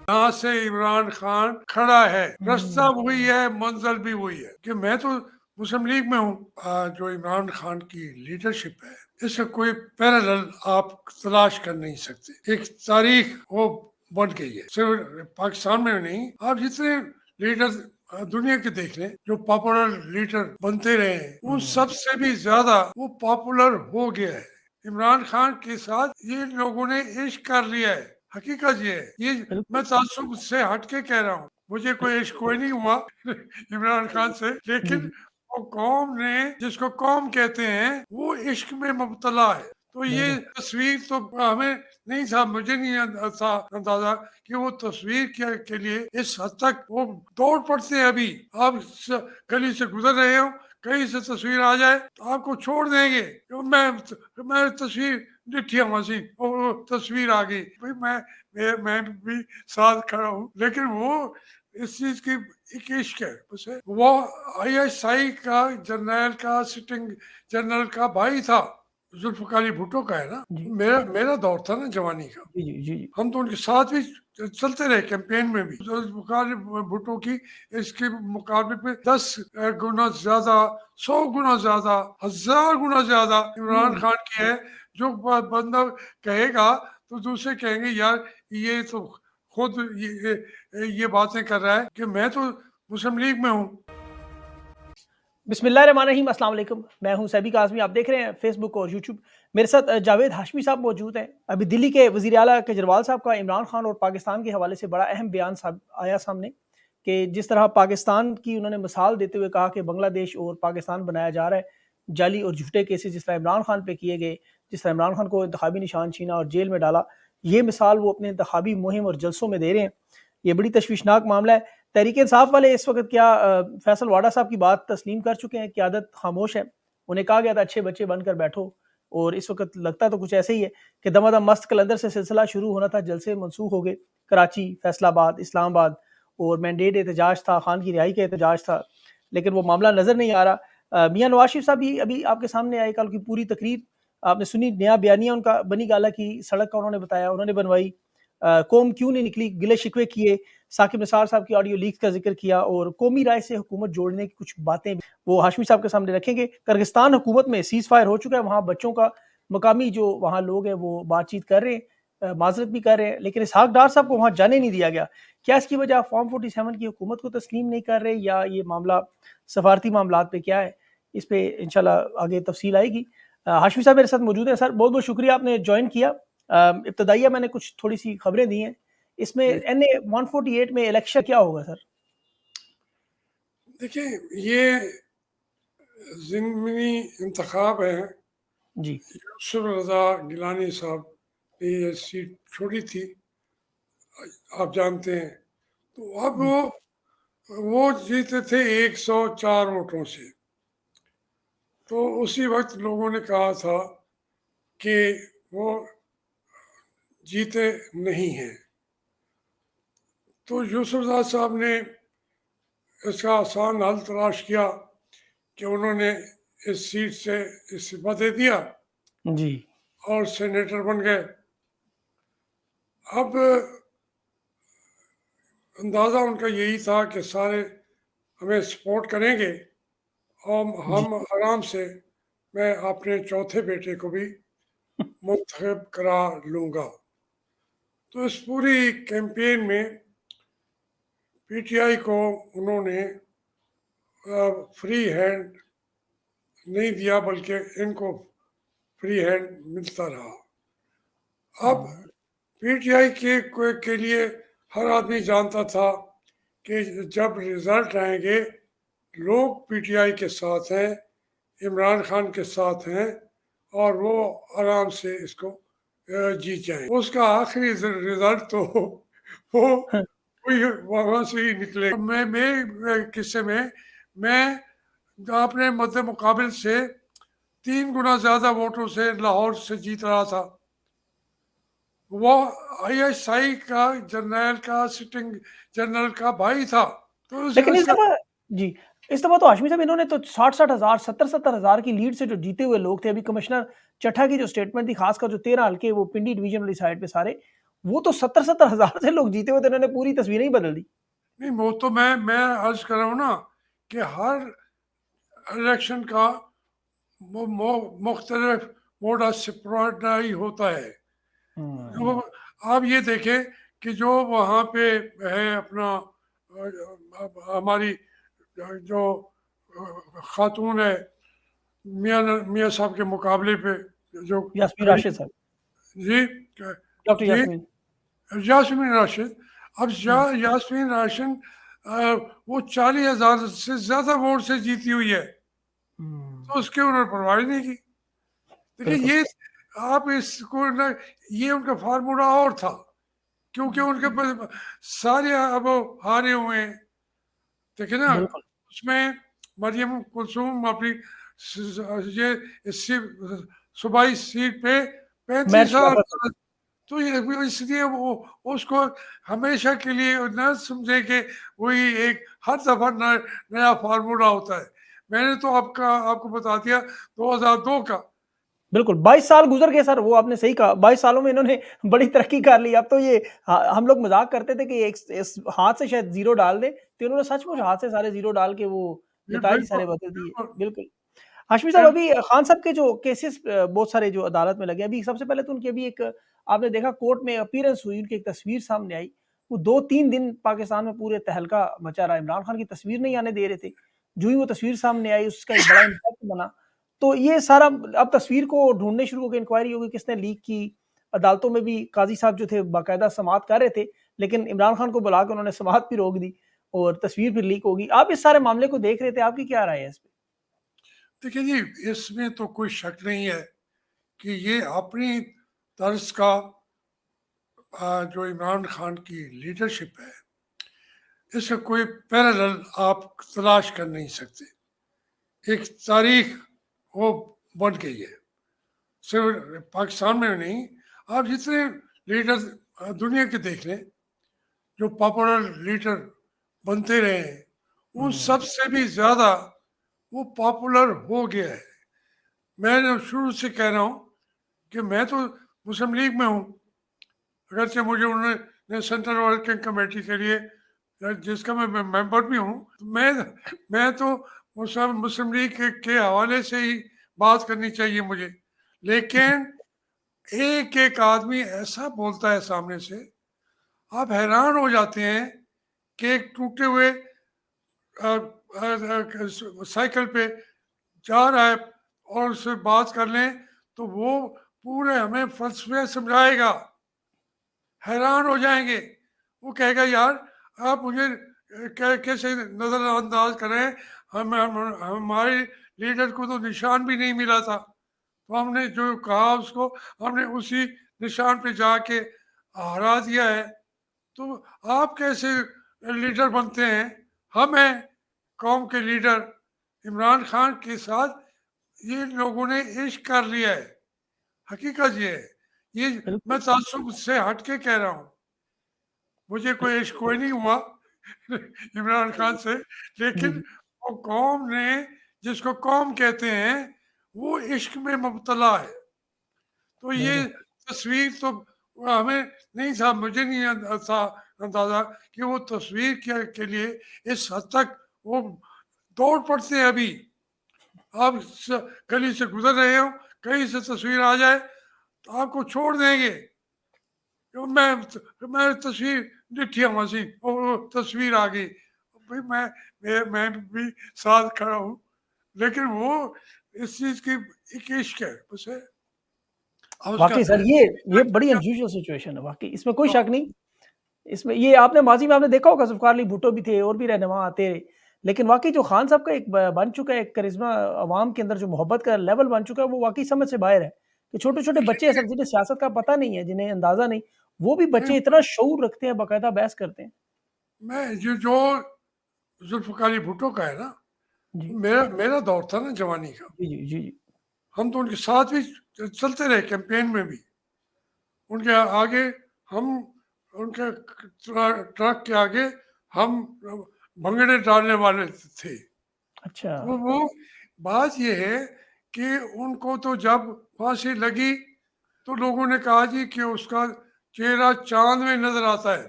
यहाँ से इमरान खान खड़ा है, रास्ता वही है, मंजिल भी वही है कि मैं तो मुस्लिम लीग में हूँ। जो इमरान खान की लीडरशिप है, इसका कोई पैरेलल आप तलाश कर नहीं सकते। एक तारीख वो बन गई है, सिर्फ पाकिस्तान में नहीं, आप जितने लीडर दुनिया के देख लें, जो पॉपुलर लीडर बनते रहे हैं, उन सब से भी ज्यादा वो पॉपुलर हो गया है। इमरान खान के साथ ये लोगों ने इश्क कर लिया है। हकीकत ये है, ये मैं ताल्लुक से हट के कह रहा हूँ, मुझे कोई इश्क कोई नहीं हुआ इमरान खान से, लेकिन वो कौम ने, जिसको कौम कहते हैं, वो इश्क में मुब्तला है। तो ये तस्वीर तो हमें नहीं था, मुझे नहीं था अंदाजा कि वो तस्वीर के लिए इस हद तक वो दौड़ पड़ते हैं। अभी आप गली से गुजर रहे हो, कहीं से तस्वीर आ जाए तो आपको छोड़ देंगे। तो मैं तस्वीर डिठिया मसी और तस्वीर आ गई भाई, मैं भी साथ खड़ा हूँ, लेकिन वो इस चीज की एक इश्क है उसे। वो ISI का जर्नल का सिटिंग जनरल का भाई था, जुल्फकार अली भुट्टो का है ना। मेरा मेरा दौर था ना जवानी का, हम तो उनके साथ भी चलते रहे कैंपेन में भी। जुल्फकार अली भुट्टो की इसके मुकाबले पे 10 गुना ज्यादा, 100 गुना ज्यादा, 1000 गुना ज्यादा इमरान खान की है। जो बंदा कहेगा तो दूसरे कहेंगे यार ये तो खुद ये बातें कर रहा है कि मैं तो मुस्लिम लीग में हूँ। बिस्मिल्लाहिर्रहमानिर्रहीम, अस्सलाम वालेकुम। मैं हूं सैबी काज़मी, आप देख रहे हैं फेसबुक और यूट्यूब। मेरे साथ जावेद हाशमी साहब मौजूद हैं। अभी दिल्ली के वज़ीर आला केजरीवाल साहब का इमरान खान और पाकिस्तान के हवाले से बड़ा अहम बयान आया सामने कि जिस तरह पाकिस्तान की उन्होंने मिसाल देते हुए कहा कि बांग्लादेश और पाकिस्तान बनाया जा रहा है, जाली और झूठे केसेस जिस तरह इमरान खान पे किए गए, जिस तरह इमरान खान को इंतखाबी निशान छीना और जेल में डाला, ये मिसाल वो अपने इंतखाबी मुहिम और जलसों में दे रहे हैं। ये बड़ी तशवीशनाक मामला है। तहरीक इंसाफ वाले इस वक्त क्या फैसल वाडा साहब की बात तस्लीम कर चुके हैं? क़यादत खामोश है। उन्हें कहा गया था अच्छे बच्चे बनकर बैठो, और इस वक्त लगता तो कुछ ऐसे ही है कि दमादम मस्त कलंदर से सिलसिला शुरू होना था, जलसे मनसूख हो गए। कराची, फैसलाबाद, इस्लामाबाद और मैंडेट एहतजाज था, खान की रिहाई का एहतजाज था, लेकिन वो मामला नज़र नहीं आ रहा। मियाँ नवाज शरीफ साहब भी अभी आपके सामने आए, कल की पूरी तकरीर आपने सुनी, नया बयानिया उनका बनी गाला की सड़क का उन्होंने बताया, उन्होंने बनवाई। कौम क्यों नहीं निकली, गिले शिकवे किए, साकिब निसार साहब की ऑडियो लीक का जिक्र किया, और कौमी राय से हुकूमत जोड़ने की कुछ बातें वो हाशमी साहब के सामने रखेंगे। किर्गिस्तान हुकूमत में सीज फायर हो चुका है, वहाँ बच्चों का मकामी जो वहाँ लोग हैं वो बातचीत कर रहे हैं, माजरत भी कर रहे हैं, लेकिन इसहाक डार साहब को वहाँ जाने नहीं दिया गया। क्या इसकी वजह फॉर्म 47 की हुकूमत को तस्लीम नहीं कर रहे, या ये मामला सफारती मामला पे क्या है? इस पे इंशाल्लाह आगे तफसील आएगी। हाशमी साहब मेरे साथ मौजूद हैं। सर बहुत बहुत शुक्रिया आपने ज्वाइन किया। इब्तदाइया मैंने कुछ थोड़ी सी खबरें दी हैं, इसमें NA 148 में इलेक्शन क्या होगा सर? देखिए, ये ज़िमनी इंतखाब है जी। यूसुफ रज़ा गिलानी साहब ने ये सीट छोड़ी थी, आप जानते हैं। तो अब वो जीते थे 104 वोटों से। तो उसी वक्त लोगों ने कहा था कि वो जीते नहीं हैं। तो यूसुफ रज़ा साहब ने इसका आसान हल तलाश किया कि उन्होंने इस सीट से इस्तीफा दे दिया जी। और सेनेटर बन गए। अब अंदाज़ा उनका यही था कि सारे हमें सपोर्ट करेंगे और हम आराम से, मैं अपने चौथे बेटे को भी मुंतखब करा लूँगा। तो इस पूरी कैंपेन में PTI को उन्होंने फ्री हैंड नहीं दिया, बल्कि इनको फ्री हैंड मिलता रहा। अब PTI के लिए हर आदमी जानता था कि जब रिजल्ट आएंगे, लोग PTI के साथ हैं, इमरान खान के साथ हैं, और वो आराम से इसको जीत जाए। उसका आखिरी रिजल्ट तो वो कोई वहाँ से ही निकले। मैं किस्से में मैं अपने मध्य मुकाबिल से 3 गुना ज्यादा वोटों से लाहौर से जीत रहा था। वो ISI का जर्नल का सिटिंग जनरल का भाई था। तो लेकिन इस दफा जी, इस दफा तो हाशमी साहब इन्होंने तो 60-60 हजार, 70-70 हजार की लीड से जो जीते हुए लोग थे, अभी कमिश्नर चट्ठा की जो स्टेटमेंट थी, खासकर जो 13 हल्के वो पिंडी डिवीजन वाली साइड पे सारे, वो तो 70-70 हज़ार से लोग जीते हुए थे, उन्होंने पूरी तस्वीरें ही बदल दी। नहीं, वो तो मैं अर्ज कर रहा हूँ ना कि हर इलेक्शन का मुख्तलिफ मोड ऑफ सप्लाई होता है। हुँ, जो आप ये देखें कि जो वहाँ पे है अपना हमारी जो खातून है मियाँ मियाँ साहब के मुकाबले पे जो यास्मीन खड़ी, राशिद साहब, जी डॉक्टर जी यास्मीन। यास्मीन राशिद। अब हुँ, यास्मीन राशिद वो 40,000 से ज्यादा वोट से जीती हुई है, हुँ, तो उसके उन्होंने परवाह ही नहीं की। देखिए बिल्कुल। ये आप इसको ना, ये उनका फार्मूला और था, क्योंकि उनके सारे अब वो हारे हुए हैं। देखिए ना, बिल्कुल, उसमें मरियम कुलसूम अपनी ये इसी सूबाई सीट पे मैच 35 साल, शराफत है। तो ये इसलिए वो उसको हमेशा के लिए न समझे कि वही एक हर दफा नया फार्मूला होता है। मैंने तो आपको बता दिया 2002 का। बिल्कुल, 22 साल गुज़र गए सर, वो आपने सही कहा, 22 सालों में इन्होंने बड़ी तरक्की कर ली। अब तो ये हम लोग मज़ाक करते थे कि एक इस हाथ से शायद ज़ीरो डाल दें, तो इन्होंने सचमुच हाथ से सारे ज़ीरो डाल के वो ये नताइज ही बिल्कुल सारे बदल दिए। बिल्कुल। बिल्कुल। हाशमी साहब, फिर अभी खान साहब के जो केसेस बहुत सारे जो अदालत में लगे, अभी सबसे पहले तो उनकी अभी एक आपने देखा कोर्ट में अपीयरेंस हुई, उनकी एक तस्वीर सामने आई। वो 2-3 दिन पाकिस्तान में पूरे तहलका मचा रहा, इमरान खान की तस्वीर नहीं आने दे रहे थे। जो ही वो तस्वीर सामने आई, उसका एक बड़ा इम्पैक्ट बना। तो ये सारा अब तस्वीर को ढूँढने शुरू हो गए, इंक्वायरी हो गई, किसने लीक की। अदालतों में भी काज़ी साहब जो थे बाकायदा समाअत कर रहे थे, लेकिन इमरान खान को बुला के उन्होंने समाअत भी रोक दी और तस्वीर फिर लीक हो गई। आप इस सारे मामले को देख रहे थे, आपकी क्या राय है इस पे? देखिए जी, इसमें तो कोई शक नहीं है कि ये अपनी तर्ज का जो इमरान खान की लीडरशिप है, इसका कोई पैरेलल आप तलाश कर नहीं सकते। एक तारीख वो बन गई है, सिर्फ पाकिस्तान में नहीं, आप जितने लीडर दुनिया के देख लें, जो पॉपुलर लीडर बनते रहे हैं, उन हुँ, सब से भी ज़्यादा वो पॉपुलर हो गया है। मैं शुरू से कह रहा हूँ कि मैं तो मुस्लिम लीग में हूँ, अगरचे मुझे उन्होंने सेंट्रल वर्किंग कमेटी के लिए जिसका मैं मेंबर भी हूँ, तो मैं तो मुस्लिम मुस्लिम लीग के हवाले से ही बात करनी चाहिए मुझे। लेकिन एक एक आदमी ऐसा बोलता है सामने से, आप हैरान हो जाते हैं कि एक टूटे हुए साइकिल पे जा रहा है और उससे बात कर लें तो वो पूरे हमें फलसफे समझाएगा, हैरान हो जाएंगे। वो कहेगा यार आप मुझे कैसे नज़रअंदाज करें, हमारे लीडर को तो निशान भी नहीं मिला था, तो हमने जो कहा उसको हमने उसी निशान पे जाके हरा दिया है। तो आप कैसे लीडर बनते हैं? हम हैं कौम के लीडर। इमरान खान के साथ ये लोगों ने इश्क कर लिया है, हकीकत ये है। ये मैं बिल्कुल। ताज्जुब से हट के कह रहा हूँ, मुझे कोई इश्क कोई नहीं हुआ इमरान खान से, जी, लेकिन जी। वो कौम ने, जिसको कौम कहते हैं, वो इश्क में मुब्तला है। तो ये बिल्कुल, तस्वीर तो हमें नहीं था, मुझे नहीं था अंदाज़ा कि वो तस्वीर के लिए इस हद तक वो दौड़ पड़ते हैं। अभी आप गली से गुजर रहे हो, कहीं से तस्वीर आ जाए तो आपको छोड़ देंगे। तो मैं तस्वीर डिठी हमासी वो तस्वीर आ गई, भाई मैं भी साथ खड़ा हूँ, लेकिन वो इस चीज़ की एक इश्क है बस है। अब उसका वाक़ई सर ये बड़ी अनयूजुअल सिचुएशन है वाक़ई, इसमें कोई शक नहीं। इसमें ये आपने माज़ी में आपने देखा होगा ज़ुल्फ़िकार अली भुट्टो भी थे और भी रहनुमा आते रहे। लेकिन वाक़ई जो खान साहब का एक ब बन चुका है एक करिश्मा अवाम के अंदर जो मोहब्बत का लेवल बन चुका है वो वाक़ई समझ से बाहर है। कि छोटे-छोटे बच्चे देखिए असल जिन्हें सियासत का पता नहीं है, जिन्हें अंदाज़ा नहीं, वो भी मैं बच्चे इतना शऊर रखते हैं, बाकायदा बहस करते हैं। मैं जो जुल्फ़िकार अली भुट्टो का है ना, जी। मेरा मेरा दौर था ना जवानी का। जी, जी, जी, जी। हम तो उनके साथ भी चलते रहे कैंपेन में भी। उनके आगे हम उनके ट्रक के आगे हम भंगड़े डालने वाले थे। अच्छा। तो वो बात ये है कि उनको तो जब फांसी लगी तो लोगों ने कहा जी कि उसका चेहरा चांद में नजर आता है,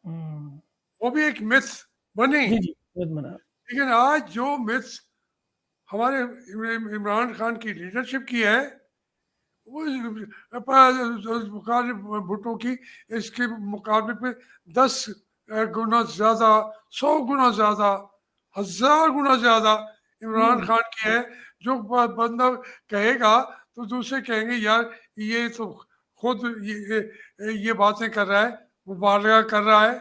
हम्म, वो भी एक मिथ बनी। जी जी, विद मना, लेकिन आज जो मिथ हमारे इमरान खान की लीडरशिप की है, वो मुकाबले भुट्टो की इसके मुकाबले पे 10 गुना ज्यादा, 100 गुना ज्यादा, 1000 गुना ज्यादा इमरान हम्म, खान की है। जो बंदा कहेगा तो दूसरे कहेंगे यार ये तो खुद ये बातें कर रहा है, मुबालगा कर रहा है,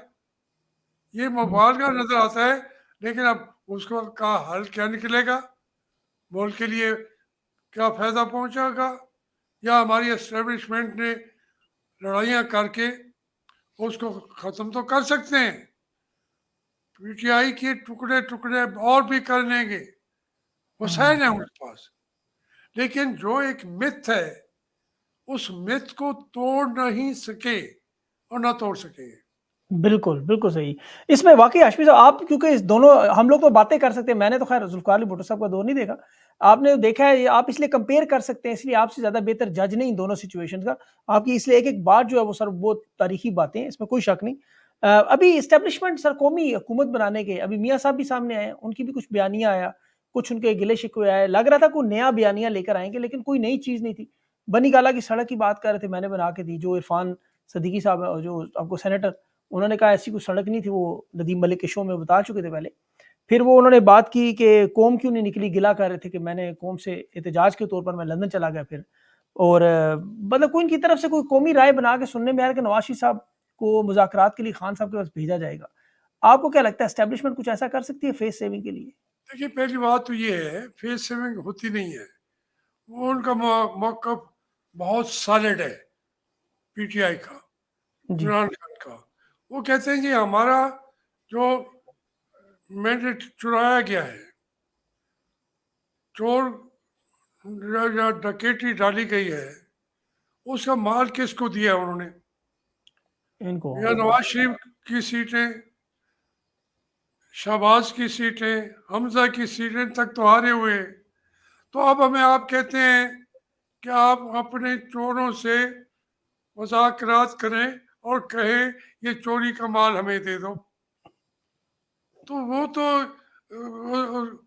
ये हम्म, मुबालगा नजर आता है। लेकिन अब उसको का हल क्या निकलेगा, मुल्क के लिए क्या फायदा पहुंचेगा, या हमारी एस्टेब्लिशमेंट ने लड़ाइयाँ करके उसको ख़त्म तो कर सकते हैं, पीटीआई के टुकड़े टुकड़े और भी कर लेंगे, हम्म, वसाइल हैं उनके पास। लेकिन जो एक मिथ है, उस मिथ को तोड़ नहीं सके और ना तोड़ सकेंगे। बिल्कुल, बिल्कुल सही। इसमें वाक़ई हाशमी साहब आप क्योंकि इस दोनों हम लोग तो बातें कर सकते हैं, मैंने तो ख़ैर ज़ुल्फ़िकार अली भुट्टो साहब का दौर नहीं देखा। आपने देखा है, ये आप इसलिए कंपेयर कर सकते हैं, इसलिए आपसे ज़्यादा बेहतर जज नहीं इन दोनों सिचुएशंस का। आपकी इसलिए एक-एक बात जो है वो सर वो तारीख़ी बातें हैं, इसमें कोई शक नहीं। अभी एस्टेब्लिशमेंट सर कौमी हुकूमत बनाने के अभी मियाँ साहब भी सामने आए हैं, उनकी भी कुछ बयानिया आया, कुछ उनके गिले-शिकवे आए, लग रहा था कोई नया बयानिया लेकर आएँगे, लेकिन कोई नई चीज़ नहीं थी। बनी गाला की सड़क की बात कर रहे थे, मैंने बना के दी, जो इरफ़ान सदीकी साहब है, जो आपको सेनेटर उन्होंने कहा ऐसी कोई सड़क नहीं थी, वो नदीम मलिक के शो में बता चुके थे पहले। फिर वो उन्होंने बात की कि कौम क्यों नहीं निकली, गिला कर रहे थे कि मैंने कौम से एहतजाज के तौर पर मैं लंदन चला गया फिर। और मतलब कोई इनकी तरफ से कोई कौमी राय बना के सुनने में आया कि नवाज शरीफ साहब को मुज़ाकरात के लिए खान साहब के पास भेजा जाएगा। आपको क्या लगता है एस्टेब्लिशमेंट कुछ ऐसा कर सकती है फेस सेविंग के लिए? देखिए, पहली बात तो ये है, फेस सेविंग होती नहीं है। वो उनका मौक़िफ़ बहुत सॉलिड है पीटीआई का, जी। इमरान खान का। वो कहते हैं कि हमारा जो मैंडेट चुराया गया है, चोर या डकैती डाली गई है, उसका माल किसको दिया उन्होंने? इनको या नवाज शरीफ की सीटें, शहबाज की सीटें, हमजा की सीटें तक तो हारे हुए। तो अब हमें आप कहते हैं कि आप अपने चोरों से मुज़ाकरात करें और कहें ये चोरी का माल हमें दे दो। तो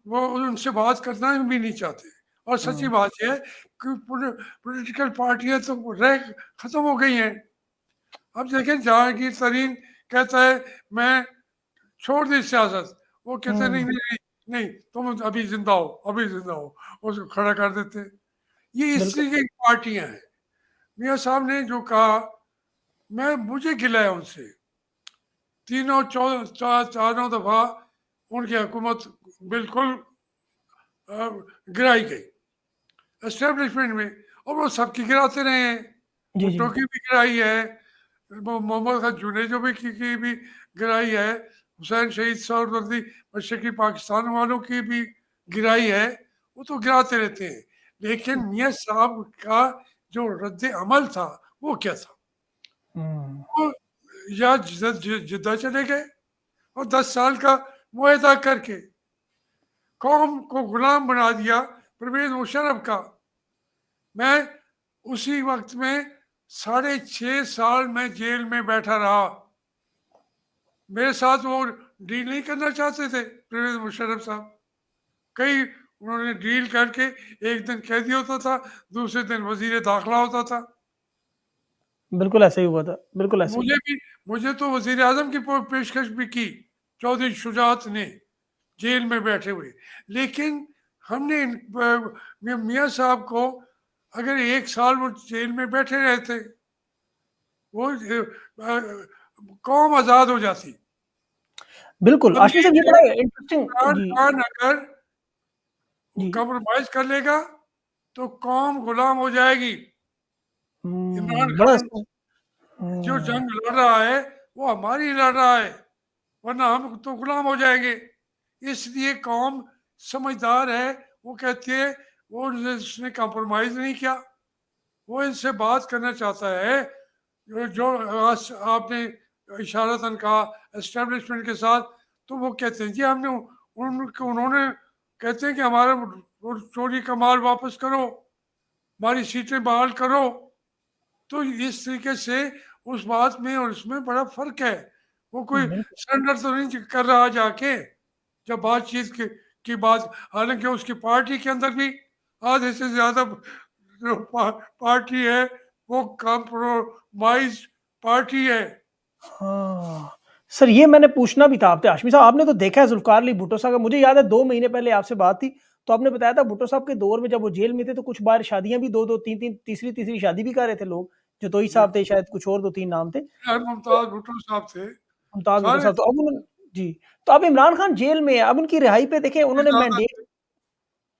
वो उनसे बात करना भी नहीं चाहते। और सच्ची हुँ, बात ये है कि पॉलिटिकल पार्टियां तो रह खत्म हो गई हैं। अब देखें, जहांगीर तरीन कहता है मैं छोड़ दी सियासत, वो कहते हैं नहीं हुँ, नहीं नहीं नहीं, तुम अभी जिंदा हो, अभी जिंदा हो, उसको खड़ा कर देते हैं। ये इस बिल्कुल। तरीके की पार्टियां हैं। मियाँ साहब ने जो कहा, मैं मुझे गिला है उनसे। चारों दफा उनकी हुकूमत बिल्कुल गिराई गई एस्टेब्लिशमेंट में, और वो सबकी गिराते रहे हैं। जी, भुट्टो जी। की भी गिराई है, मोहम्मद खान जुनेजो की भी गिराई है, हुसैन शहीद सहरवर्दी मशरकी पाकिस्तान वालों की भी गिराई है। वो तो गिराते रहते हैं। लेकिन मियाँ साहब का जो रद्द अमल था, वो क्या था? हुँ, वो या जिद्दा चले गए और 10 साल का मुआहदा करके कौम को गुलाम बना दिया परवेज मुशर्रफ का। मैं उसी वक्त में 6.5 साल में जेल में बैठा रहा। मेरे साथ वो डील नहीं करना चाहते थे परवेज मुशर्रफ साहब। कई उन्होंने डील करके एक दिन कैदी होता था, दूसरे दिन वजीर दाखिला होता था। बिल्कुल ऐसा ही हुआ था, बिल्कुल ऐसा ही मुझे हुआ। भी मुझे तो वजीर आजम की पेशकश भी की चौधरी शुजात ने, जेल में बैठे हुए। लेकिन हमने मियाँ साहब को, अगर 1 साल वो जेल में बैठे रहते, वो कौम आज़ाद हो जाती। बिल्कुल, अब आशमी ये साहब ये है, बड़ा इंटरेस्टिंग इमरान जी, खान अगर जी। कंप्रोमाइज कर लेगा तो कौम गुलाम हो जाएगी। इमरान बड़ा खान इसमें जो हुँ, जंग लड़ रहा है, वो हमारी लड़ रहा है, वरना हम तो गुलाम हो जाएंगे। इसलिए कौम समझदार है, वो कहती है, वो उसने कंप्रोमाइज नहीं किया, वो इनसे बात करना चाहता है। जो आज आपने इशारतन कहा एस्टेब्लिशमेंट के साथ, तो वो कहते हैं जी हमने उन्होंने कहते हैं कि हमारा वो चोरी का माल वापस करो, हमारी सीटें बहाल करो। तो इस तरीके से उस बात में और इसमें बड़ा फ़र्क है। वो कोई बिल्कुल। सरेंडर तो नहीं कर रहा जाके, जब बातचीत की बात, हालाँकि उसकी पार्टी के अंदर भी आधे से ज़्यादा जो पार्टी है, वो कॉम्प्रोमाइज़ पार्टी है। हाँ। सर ये मैंने पूछना भी था आपसे हाशमी साहब, आपने तो देखा है ज़ुल्फ़िकार अली भुट्टो साहब का, मुझे याद है 2 महीने पहले आपसे बात थी, तो आपने बताया था भुट्टो साहब के दौर में जब वो जेल में थे तो कुछ बार शादियाँ भी 2-2 3-3 तीसरी-तीसरी शादी भी कर रहे थे लोग, जतोई साहब थे बिल्कुल, शायद कुछ और 2-3 नाम थे। मुमताज़ तो भुट्टो साहब थे, मुमताज़ भुट्टो सारे साहब तो अब उन्होंने जी, तो अब इमरान खान जेल में है, अब उनकी रिहाई पे देखिए उन्होंने ज़्यादा मैंडेट थे।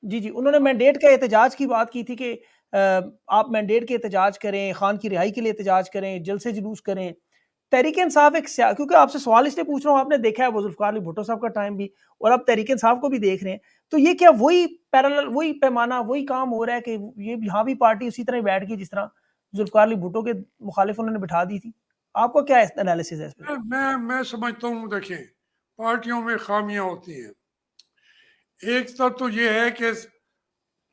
जी, जी, उन्होंने मैंडेट का एहतजाज की बात की थी कि आप मैंडेट के एहतजाज करें, खान की रिहाई के लिए एहतजाज करें, जलसे जुलूस करें। तहरीक-ए-इंसाफ एक स्या क्योंकि आपसे सवाल इसलिए पूछ रहा हूँ, आपने देखा है वो ज़ुल्फ़िकार अली भुट्टो साहब का टाइम भी और अब तहरीक-ए-इंसाफ को भी देख रहे हैं। तो ये क्या वही पैरेलल वही पैमाना, वही काम हो रहा है कि ये यहाँ भी पार्टी उसी तरह ही बैठ गई जिस तरह ज़ुल्फ़िकार अली भुट्टो के मुखालिफ उन्होंने बिठा दी थी? आपका क्या एनालिसिस है इस पे? मैं समझता हूँ, देखिए, पार्टियों में खामियाँ होती हैं। एक तरफ तो ये है कि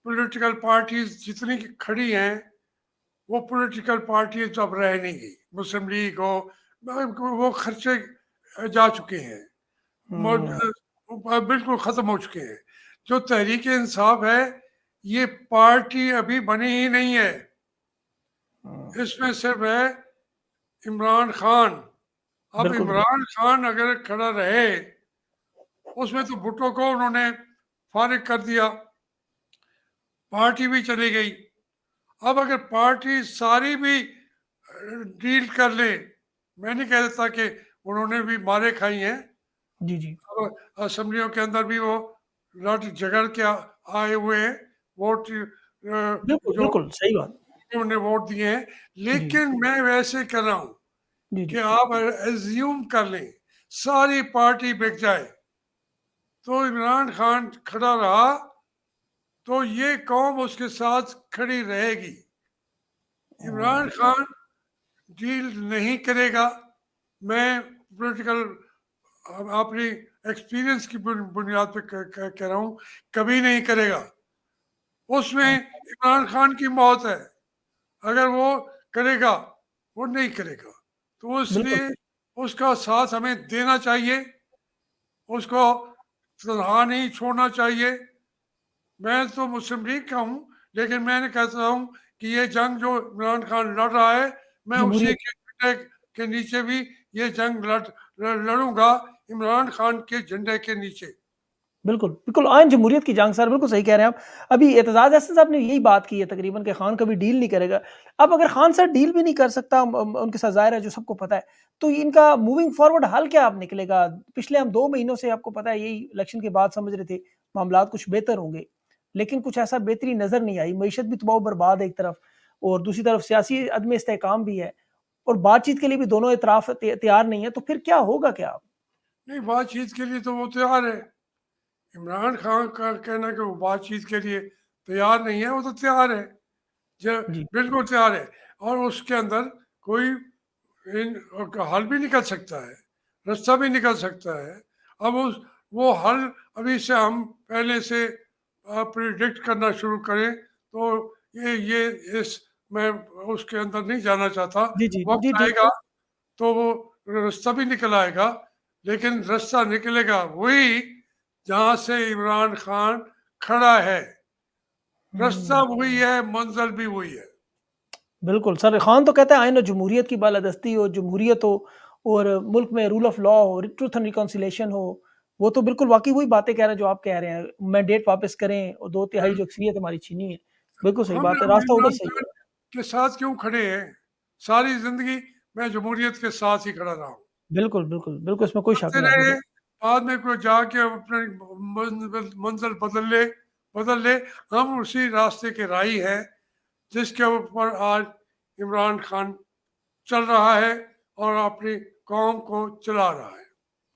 पॉलिटिकल पार्टीज़ जितनी की खड़ी हैं, वो पॉलिटिकल पार्टीज़ अब रह नहीं गई। मुस्लिम लीग हो, वो खर्चे जा चुके हैं। हुँ, बिल्कुल ख़त्म हो चुके हैं। जो तहरीक इंसाफ है, ये पार्टी अभी बनी ही नहीं है। हुँ, इसमें सिर्फ है इमरान खान। अब बिल्कुल, बिल्कुल। इमरान खान अगर खड़ा रहे, उसमें तो भुट्टो को उन्होंने फारिग कर दिया, पार्टी भी चली गई। अब अगर पार्टी सारी भी डील कर ले, मैं नहीं कह देता कि उन्होंने भी मारे खाई हैं। जी, जी। अब असेंबलियों के अंदर भी वो लड़ झगड़ के आए हुए हैं, वोट बिल्कुल, जो बिल्कुल, सही बात। उन्होंने वोट दिए हैं। जी, लेकिन मैं वैसे कर रहा हूँ जी, कि जी। आप एज्यूम कर लें सारी पार्टी बिक जाए, तो इमरान खान खड़ा रहा, तो ये कौम उसके साथ खड़ी रहेगी। इमरान हुँ, खान डील नहीं करेगा। मैं पॉलिटिकल अपनी एक्सपीरियंस की बुनियाद पे कह रहा हूँ, कभी नहीं करेगा। उसमें हुँ, इमरान खान की मौत है। अगर वो करेगा, वो नहीं करेगा। तो बिल्कुल, इसलिए उसका साथ हमें देना चाहिए, उसको तनहा नहीं छोड़ना चाहिए। मैं तो मुस्लिम लीग का हूँ, लेकिन मैं कहता हूँ कि ये जंग जो इमरान खान लड़ रहा है, मैं उसी जमहूरियत के झंडे के नीचे भी ये जंग लड़ूंगा, इमरान खान के झंडे के नीचे। बिल्कुल, बिल्कुल आयन जमहूरियत की जंग सर, बिल्कुल सही कह रहे हैं आप। अभी एतजाज़ अहसन साहब ने यही बात की है तकरीबन कि खान कभी डील नहीं करेगा। अब अगर खान सर डील भी नहीं कर सकता उनके साथ ज़ाहिर है जो सबको पता है, तो इनका मूविंग फॉरवर्ड हल क्या अब निकलेगा? पिछले हम 2 महीनों से आपको पता है यही इलेक्शन के बाद समझ रहे थे, मामलात कुछ बेहतर होंगे, लेकिन कुछ ऐसा बेहतरी नज़र नहीं आई। मईशत भी तबाह बर्बाद है एक तरफ और दूसरी तरफ सियासी अदम इस्तेहकाम भी है और बातचीत के लिए भी दोनों इतराफ़ तैयार नहीं है, तो फिर क्या होगा क्या अब? नहीं, बातचीत के लिए तो वो तैयार है। इमरान खान का कहना कि वो बातचीत के लिए तैयार नहीं है, वो तो तैयार है। जी, बिल्कुल तैयार है। और उसके अंदर कोई हल भी निकल सकता है, रास्ता भी निकल सकता है। अब उस वो हल अभी से हम पहले से प्रिडिक्ट करना शुरू करें, तो ये इस मैं उसके अंदर नहीं जाना चाहता। जी, जी, जी, वक्त जी। आएगा तो वो रास्ता भी निकल आएगा, लेकिन रास्ता निकलेगा वही जहाँ से इमरान खान खड़ा है। रास्ता हुँ। वही है, मंजिल भी वही है। बिल्कुल, सर खान तो कहता है आईन और जमहूरियत की बालादस्ती हो, जमहूरियत हो और मुल्क में रूल ऑफ लॉ हो, ट्रुथ एंड रिकॉन्सिलिएशन हो। वो तो बिल्कुल वाक़ई वही बातें कह रहे हैं जो आप कह रहे हैं। मैंडेट वापस करें और 2 तिहाई जो अक्सरियत हमारी छीनी है। बिल्कुल सही हम बात है, हम रास्ता उधर इमरान से ही खान है। के साथ क्यों खड़े हैं? सारी ज़िंदगी मैं जमहूरियत के साथ ही खड़ा रहा हूँ। बिल्कुल, बिल्कुल, बिल्कुल इसमें कोई शक करते नहीं हाशमी रहे, साहब। बाद में कोई जाके अपने मंज़िल बदल ले। हम उसी रास्ते के राही हैं, जिसके ऊपर आज इमरान खान चल रहा है और अपनी कौम को चला रहा है।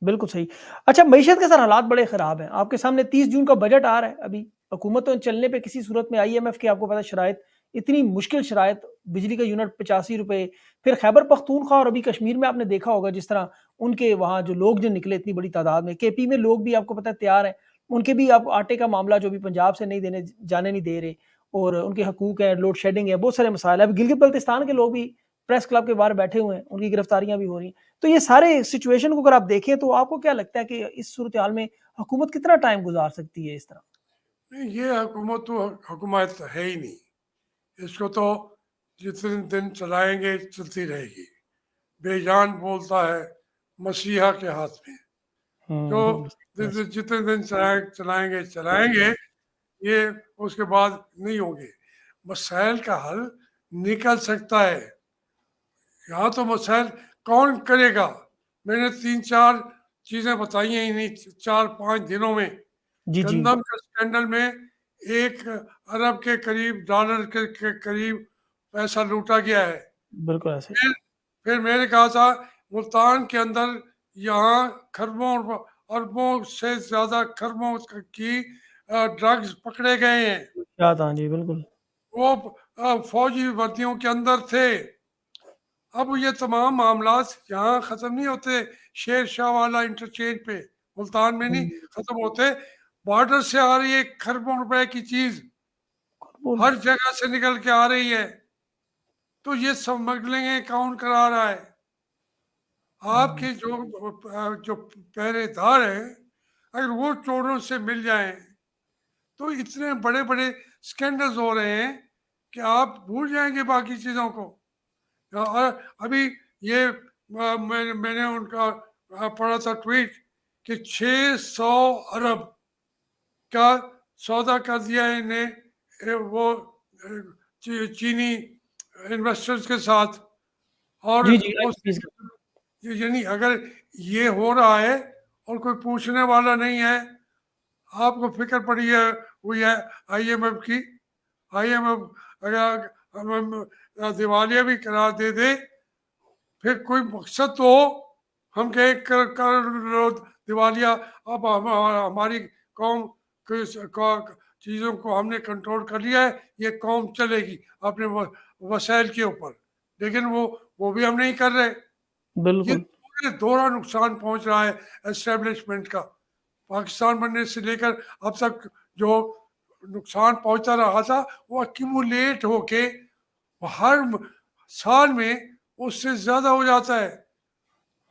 बिल्कुल सही। अच्छा मईशत के सर हालात बड़े ख़राब हैं। आपके सामने 30 जून का बजट आ रहा है अभी। हुकूमत तो चलने पे किसी सूरत में आईएमएफ की आपको पता है शराइत, इतनी मुश्किल शराइत, बिजली का यूनिट ₹85 फिर खैबर पख्तूनख्वा और अभी कश्मीर में आपने देखा होगा जिस तरह उनके वहाँ जो लोग जो निकले इतनी बड़ी तादाद में, केपी में लोग भी आपको पता है तैयार हैं। उनके भी अब आटे का मामला जो भी पंजाब से नहीं जाने नहीं दे रहे और उनके हकूक हैं, लोड शेडिंग है, बहुत सारे मसाइल हैं। अब गिलगित बल्तिस्तान के लोग भी प्रेस क्लब के बाहर बैठे हुए हैं, उनकी गिरफ्तारियां भी हो रही हैं। तो ये सारे सिचुएशन को अगर आप देखें तो आपको क्या लगता है कि इस सूरत हाल में हुकूमत कितना टाइम गुजार सकती है इस तरह? नहीं, ये हुकूमत तो हुकूमत है ही नहीं। इसको तो जितने दिन चलाएंगे चलती रहेगी। बेजान बोलता है मसीहा के हाथ में। तो जितने दिन चलाएंगे चलाएंगे, ये उसके बाद नहीं होंगे। मसाइल का हल निकल सकता है। यहाँ तो मसाइल कौन करेगा? मैंने 3-4 चीज़ें बताई हैं इन्हीं 4-5 दिनों में। जी, जी। गंदम के स्कैंडल में 1 अरब के करीब डॉलर के करीब पैसा लूटा गया है। बिल्कुल ऐसे ही। फिर फिर मैंने कहा था मुल्तान के अंदर यहाँ खरबों और अरबों से ज़्यादा खरबों की ड्रग्स पकड़े गए हैं। याद हाँ जी, बिल्कुल। वो फौजी वर्दियों के अंदर थे। अब ये तमाम मामलात यहाँ ख़त्म नहीं होते शेर शाह वाला इंटरचेंज पे, मुल्तान में नहीं ख़त्म होते। बॉर्डर से आ रही है खरबों रुपए की चीज़, बोल हर जगह से निकल के आ रही है। तो ये स्मगलिंग कौन करा रहा है? आपके जो पहरेदार हैं, अगर वो चोरों से मिल जाएं तो इतने बड़े बड़े स्कैंडल्स हो रहे हैं कि आप भूल जाएंगे बाकी चीज़ों को। और अभी ये मैंने उनका पढ़ा था ट्वीट कि 600 अरब का सौदा कर दिया है इन्हें, वो चीनी इन्वेस्टर्स के साथ। और जी, जी, वो आईपीएस का। यानी अगर ये हो रहा है और कोई पूछने वाला नहीं है, आपको फिक्र पड़ी है हुई है आईएमएफ की। आईएमएफ अगर दिवालिया भी करार दे दे, फिर कोई मकसद तो हो। हम कहे कर दिवालिया, अब हमारी कौम चीज़ों को हमने कंट्रोल कर लिया है, ये कौम चलेगी अपने वसाइल के ऊपर। लेकिन वो भी हम नहीं कर रहे। ये बिल्कुल। पूरे दोहरा नुकसान पहुंच रहा है एस्टेब्लिशमेंट का। पाकिस्तान बनने से लेकर अब तक जो नुकसान पहुंचा रहा था वो एक्यूमुलेट होके हर साल में उससे ज्यादा हो जाता है।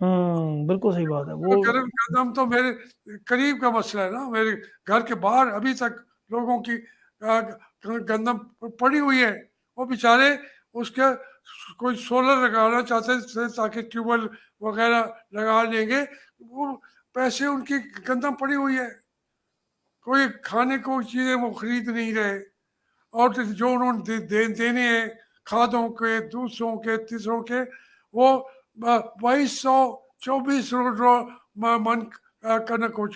बिल्कुल सही बात है। वो गर्म कदम तो मेरे करीब का मसला है ना, मेरे घर के बाहर अभी तक लोगों की गंदम पड़ी हुई है। वो बेचारे उसके कोई सोलर लगाना चाहते थे ताकि ट्यूबवेल वगैरह लगा लेंगे, वो पैसे उनकी गंदम पड़ी हुई है। कोई खाने को चीज़ें वो खरीद नहीं रहे। और जो उन्होंने देने हैं खादों के, दूसरों के, तीसरों के, वो 2224 मन कनक हो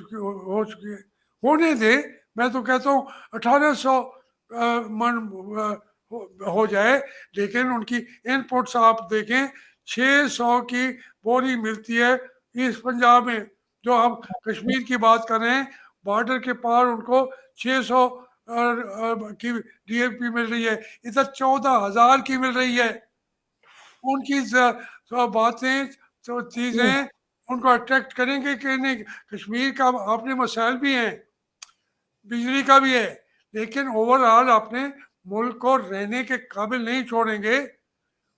चुकी है। होने दे, मैं तो कहता हूँ 1800 मन हो जाए। लेकिन उनकी इनपुट्स आप देखें, 600 की बोरी मिलती है ईस्ट पंजाब में। जो हम कश्मीर की बात कर रहे हैं, बॉर्डर के पार उनको 600 की डीएपी मिल रही है, इधर 14,000 की मिल रही है। उनकी बातें तो चीजें उनको अट्रैक्ट करेंगे कि नहीं? कश्मीर का अपने मसाइल भी हैं, बिजली का भी है, लेकिन ओवरऑल अपने मुल्क को रहने के काबिल नहीं छोड़ेंगे।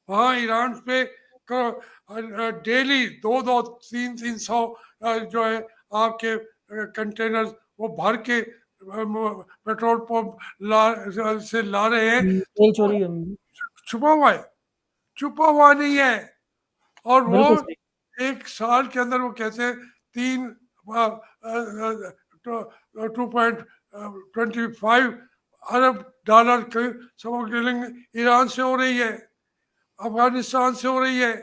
वहाँ ईरान पे डेली 2-2, 3-300 जो है आपके कंटेनर वो भर के पेट्रोल पंप से ला रहे हैं। तेल चोरी छुपा हुआ है, छुपा हुआ नहीं है। और वो बिल्कुल सही। 1 साल के अंदर वो कहते हैं 2.25 अरब डॉलर की स्मगलिंग ईरान से हो रही है, अफगानिस्तान से हो रही है।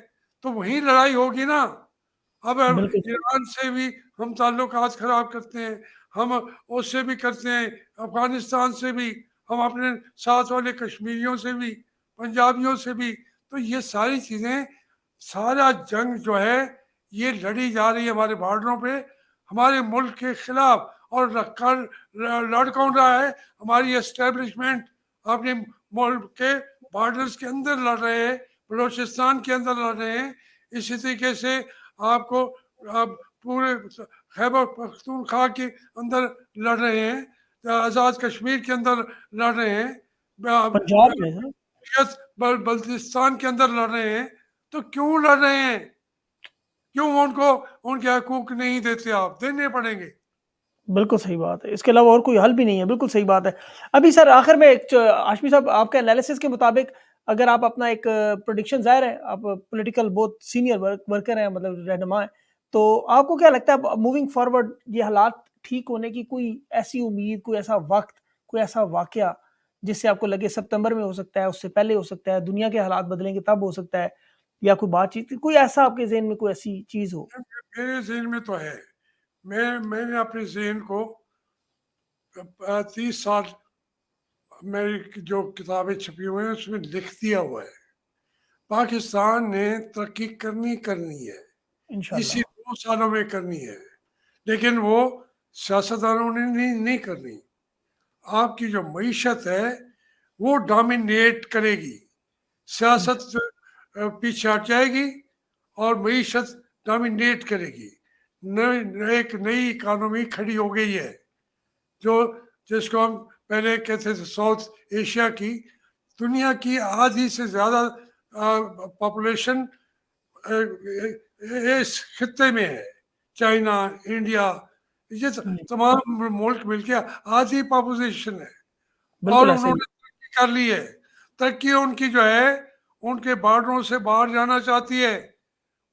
तो वहीं लड़ाई होगी ना। अब बिल्कुल सही। ईरान से भी हम ताल्लुकात खराब करते हैं, हम उससे भी करते हैं, अफगानिस्तान से भी, हम अपने साथ वाले कश्मीरियों से भी, पंजाबियों से भी। तो ये सारी चीज़ें, सारा जंग जो है ये लड़ी जा रही है हमारे बॉर्डरों पे, हमारे मुल्क के खिलाफ। और लड़ कौन रहा है? हमारी एस्टेब्लिशमेंट अपने मुल्क के बॉर्डर्स के अंदर लड़ रहे हैं, बलोचिस्तान के अंदर लड़ रहे हैं। इसी तरीके से आपको पूरे खैबर पख्तूनख्वा के अंदर लड़ रहे हैं, आज़ाद कश्मीर के अंदर लड़ रहे हैं, पंजाब में है। मलकियत बल्तिस्तान के अंदर लड़ रहे हैं, तो क्यों लड़ रहे हैं? क्यों उनको उनके हकूक नहीं देते आप? देने पड़ेंगे। बिल्कुल सही बात है। इसके अलावा और कोई हल भी नहीं है, बिल्कुल सही बात है। अभी सर आखिर में एक च हाशमी साहब आपके एनालिसिस के मुताबिक अगर आप अपना एक प्रेडिक्शन ज़ाहिर है आप पॉलिटिकल बहुत सीनियर वर्कर हैं मतलब रहनुमा हैं। तो आपको क्या लगता है अब मूविंग फॉरवर्ड ये हालात ठीक होने की कोई ऐसी उम्मीद, कोई ऐसा वक़्त, कोई ऐसा वाक़या जिससे आपको लगे सितंबर में हो सकता है, उससे पहले हो सकता है, दुनिया के हालात बदलेंगे तब हो सकता है या कोई बातचीत कोई ऐसा आपके ज़हन में कोई ऐसी चीज़ हो? मेरे ज़हन में तो है। मैंने अपने ज़हन को 30 साल मेरी जो किताबें छपी हुई हैं उसमें लिख दिया हुआ है। पाकिस्तान ने तरक्की करनी करनी है, इसी इंशाल्लाह, 2 सालों में करनी है, लेकिन वो सियासतदानों ने नहीं करनी। आपकी जो मईशत है वो डोमिनेट करेगी, सियासत इंशाल्लाह, पीछे हट जाएगी और मईशत डोमिनेट करेगी। एक नई इकानमी खड़ी हो गई है, जो जिसको हम पहले कहते थे साउथ एशिया की। दुनिया की आधी से ज़्यादा पॉपुलेशन इस खत्ते में है। चाइना, इंडिया, ये जी, तमाम मुल्क मिलके आधी पॉपुलेशन है और बिल्कुल ऐसे ही। उन्होंने तरक्की कर ली है। तरक्की उनकी जो है उनके बॉर्डरों से बाहर जाना चाहती है।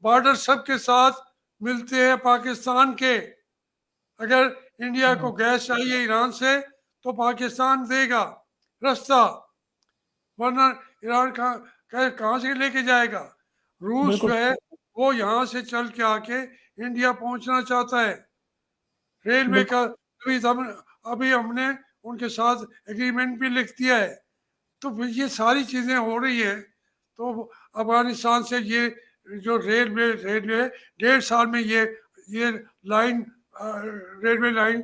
बॉर्डर सबके साथ मिलते हैं पाकिस्तान के। अगर इंडिया हुँ, को गैस चाहिए ईरान से तो पाकिस्तान देगा रास्ता, वरना ईरान कहाँ से लेके जाएगा? रूस बिल्कुल जो है सही, वो यहाँ से चल के आके इंडिया पहुंचना चाहता है। रेलवे बिल्कुल का अभी हमने उनके साथ एग्रीमेंट भी लिख दिया है। तो फिर ये सारी चीज़ें हो रही है, तो अफगानिस्तान से ये जो रेलवे रेलवे 1.5 साल में ये लाइन रेलवे लाइन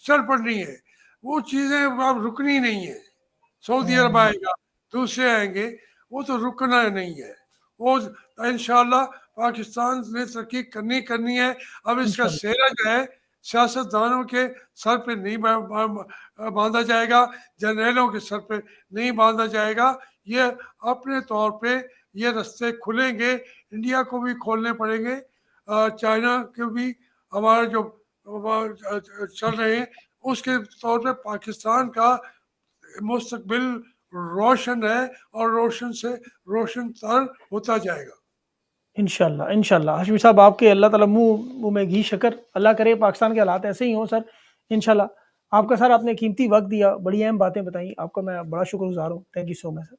चल पड़नी है। वो चीज़ें अब रुकनी नहीं है। सऊदी अरब हुँ, आएगा, दूसरे आएंगे, वो तो रुकना नहीं है। वो इंशाल्लाह पाकिस्तान ने तरक्की करनी करनी है। अब इसका इंशाल्लाह, सेहरा जो है सियासतदानों के सर पे नहीं बांधा जाएगा, जर्नैलों के सर पे नहीं बांधा जाएगा। ये अपने तौर पे ये रास्ते खुलेंगे, इंडिया को भी खोलने पड़ेंगे, चाइना के भी हमारे जो चल रहे हैं उसके तौर पे पाकिस्तान का मुस्तकबिल रोशन है और रोशन से रोशन तर होता जाएगा। इंशाल्लाह, इंशाल्लाह। हाशमी साहब आपके अल्लाह ताला मुँह मुँह में घी शकर, अल्लाह करे पाकिस्तान के हालात ऐसे ही हों सर, इंशाल्लाह। आपका सर आपने कीमती वक़्त दिया, बड़ी अहम बातें बताई, आपका मैं बड़ा शुक्रगुज़ार हूँ। Thank you so much sir.